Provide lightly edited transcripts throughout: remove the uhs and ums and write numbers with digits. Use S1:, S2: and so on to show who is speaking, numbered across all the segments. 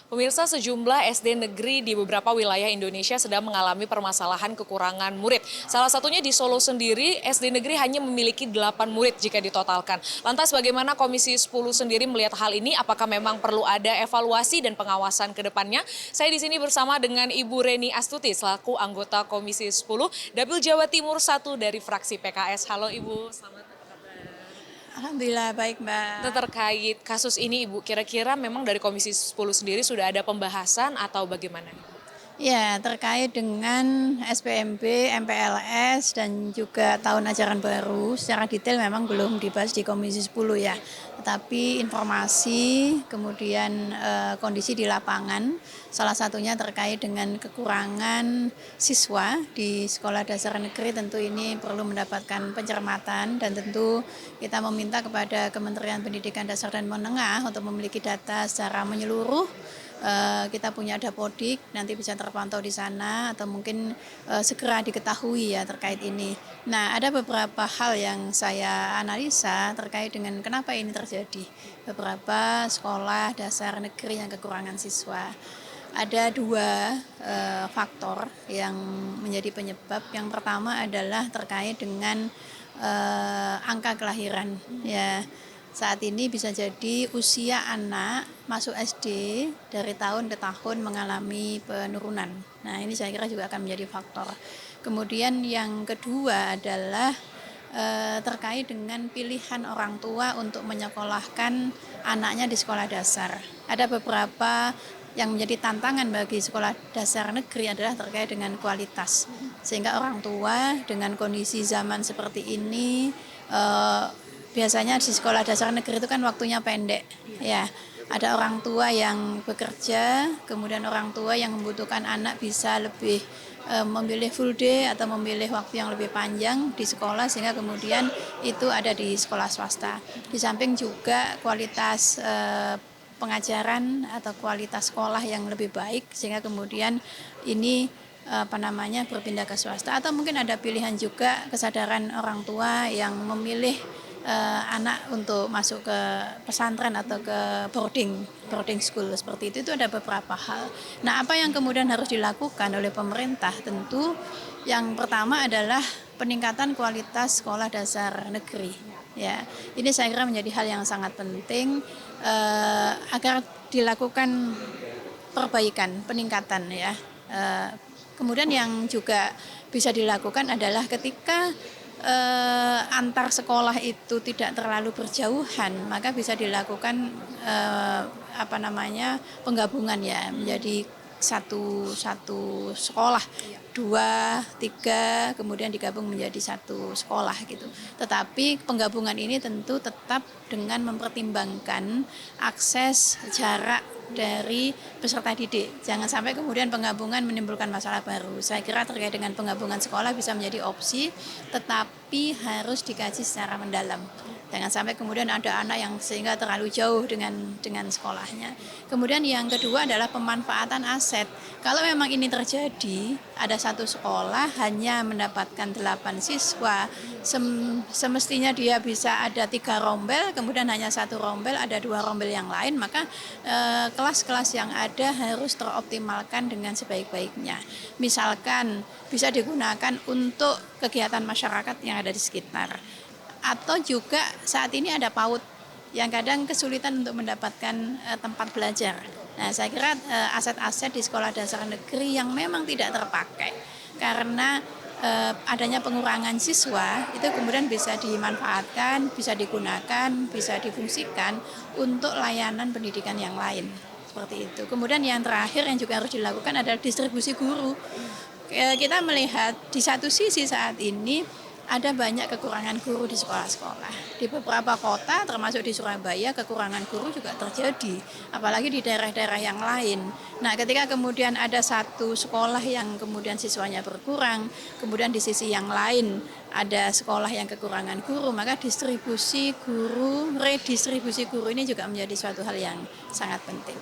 S1: Pemirsa, sejumlah SD negeri di beberapa wilayah Indonesia sedang mengalami permasalahan kekurangan murid. Salah satunya di Solo sendiri, SD negeri hanya memiliki 8 murid jika ditotalkan. Lantas bagaimana Komisi 10 sendiri melihat hal ini? Apakah memang perlu ada evaluasi dan pengawasan ke depannya? Saya di sini bersama dengan Ibu Reni Astuti selaku anggota Komisi 10 Dapil Jawa Timur 1 dari fraksi PKS. Halo Ibu, selamat.
S2: Alhamdulillah baik
S1: Nah,
S2: Mbak.
S1: terkait kasus ini Ibu, kira-kira memang dari Komisi 10 sendiri sudah ada pembahasan atau bagaimana?
S2: Ya, terkait dengan SPMB, MPLS dan juga tahun ajaran baru secara detail memang belum dibahas di Komisi 10 ya. Tetapi informasi kemudian kondisi di lapangan salah satunya terkait dengan kekurangan siswa di sekolah dasar negeri, tentu ini perlu mendapatkan pencermatan dan tentu kita meminta kepada Kementerian Pendidikan Dasar dan Menengah untuk memiliki data secara menyeluruh. Kita punya Dapodik, nanti bisa terpantau di sana atau mungkin segera diketahui ya terkait ini. Nah, ada beberapa hal yang saya analisa terkait dengan kenapa ini terjadi. Beberapa sekolah dasar negeri yang kekurangan siswa. Ada dua faktor yang menjadi penyebab. Yang pertama adalah terkait dengan angka kelahiran ya. Saat ini bisa jadi usia anak masuk SD dari tahun ke tahun mengalami penurunan. Nah, ini saya kira juga akan menjadi faktor. Kemudian yang kedua adalah terkait dengan pilihan orang tua untuk menyekolahkan anaknya di sekolah dasar. Ada beberapa yang menjadi tantangan bagi sekolah dasar negeri adalah terkait dengan kualitas. Sehingga orang tua dengan kondisi zaman seperti ini biasanya di sekolah dasar negeri itu kan waktunya pendek ya. Ada orang tua yang bekerja, kemudian orang tua yang membutuhkan anak bisa lebih memilih full day atau memilih waktu yang lebih panjang di sekolah sehingga kemudian itu ada di sekolah swasta. Di samping juga kualitas pengajaran atau kualitas sekolah yang lebih baik sehingga kemudian ini berpindah ke swasta atau mungkin ada pilihan juga kesadaran orang tua yang memilih anak untuk masuk ke pesantren atau ke boarding school seperti itu ada beberapa hal. Nah, apa yang kemudian harus dilakukan oleh pemerintah tentu yang pertama adalah peningkatan kualitas sekolah dasar negeri. Ya, ini saya kira menjadi hal yang sangat penting agar dilakukan perbaikan, peningkatan ya. Kemudian yang juga bisa dilakukan adalah ketika antar sekolah itu tidak terlalu berjauhan, maka bisa dilakukan penggabungan ya menjadi satu sekolah, 2, 3, kemudian digabung menjadi satu sekolah gitu. Tetapi penggabungan ini tentu tetap dengan mempertimbangkan akses jarak dari peserta didik. Jangan sampai kemudian penggabungan menimbulkan masalah baru. Saya kira terkait dengan penggabungan sekolah bisa menjadi opsi, tetapi harus dikaji secara mendalam. Jangan sampai kemudian ada anak yang sehingga terlalu jauh dengan sekolahnya. Kemudian yang kedua adalah pemanfaatan aset. Kalau memang ini terjadi, ada satu sekolah hanya mendapatkan 8 siswa, semestinya dia bisa ada 3 rombel, kemudian hanya 1 rombel, ada 2 rombel yang lain, maka kelas-kelas yang ada harus teroptimalkan dengan sebaik-baiknya. Misalkan bisa digunakan untuk kegiatan masyarakat yang ada di sekitar. Atau juga saat ini ada PAUD yang kadang kesulitan untuk mendapatkan tempat belajar. Nah, saya kira aset-aset di sekolah dasar negeri yang memang tidak terpakai karena adanya pengurangan siswa itu kemudian bisa dimanfaatkan, bisa digunakan, bisa difungsikan untuk layanan pendidikan yang lain. Seperti itu. Kemudian yang terakhir yang juga harus dilakukan adalah distribusi guru. Kita melihat di satu sisi saat ini ada banyak kekurangan guru di sekolah-sekolah. Di beberapa kota termasuk di Surabaya kekurangan guru juga terjadi, apalagi di daerah-daerah yang lain. Nah, ketika kemudian ada satu sekolah yang kemudian siswanya berkurang, kemudian di sisi yang lain ada sekolah yang kekurangan guru, maka redistribusi guru ini juga menjadi suatu hal yang sangat penting.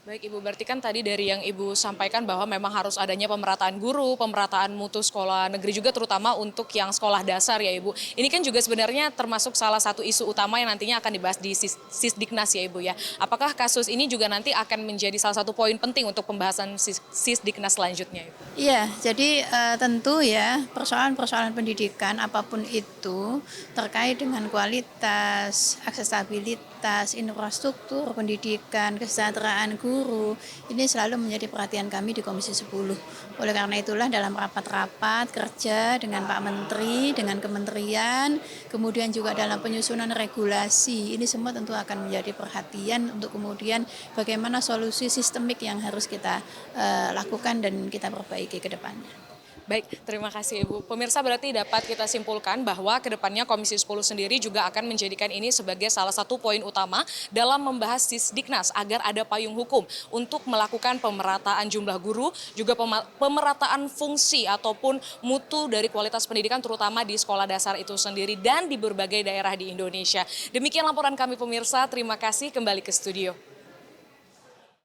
S1: Baik Ibu, berarti kan tadi dari yang Ibu sampaikan bahwa memang harus adanya pemerataan guru, pemerataan mutu sekolah negeri juga terutama untuk yang sekolah dasar ya Ibu. Ini kan juga sebenarnya termasuk salah satu isu utama yang nantinya akan dibahas di Sisdiknas ya Ibu ya. Apakah kasus ini juga nanti akan menjadi salah satu poin penting untuk pembahasan Sisdiknas selanjutnya Ibu?
S2: Iya, jadi tentu ya persoalan-persoalan pendidikan apapun itu terkait dengan kualitas, aksesibilitas, infrastruktur pendidikan, kesejahteraan guru, ini selalu menjadi perhatian kami di Komisi 10. Oleh karena itulah dalam rapat-rapat kerja dengan Pak Menteri, dengan kementerian, kemudian juga dalam penyusunan regulasi, ini semua tentu akan menjadi perhatian untuk kemudian bagaimana solusi sistemik yang harus kita lakukan dan kita perbaiki ke depannya.
S1: Baik, terima kasih Ibu. Pemirsa, berarti dapat kita simpulkan bahwa ke depannya Komisi 10 sendiri juga akan menjadikan ini sebagai salah satu poin utama dalam membahas Sisdiknas agar ada payung hukum untuk melakukan pemerataan jumlah guru, juga pemerataan fungsi ataupun mutu dari kualitas pendidikan terutama di sekolah dasar itu sendiri dan di berbagai daerah di Indonesia. Demikian laporan kami pemirsa, terima kasih, kembali ke studio.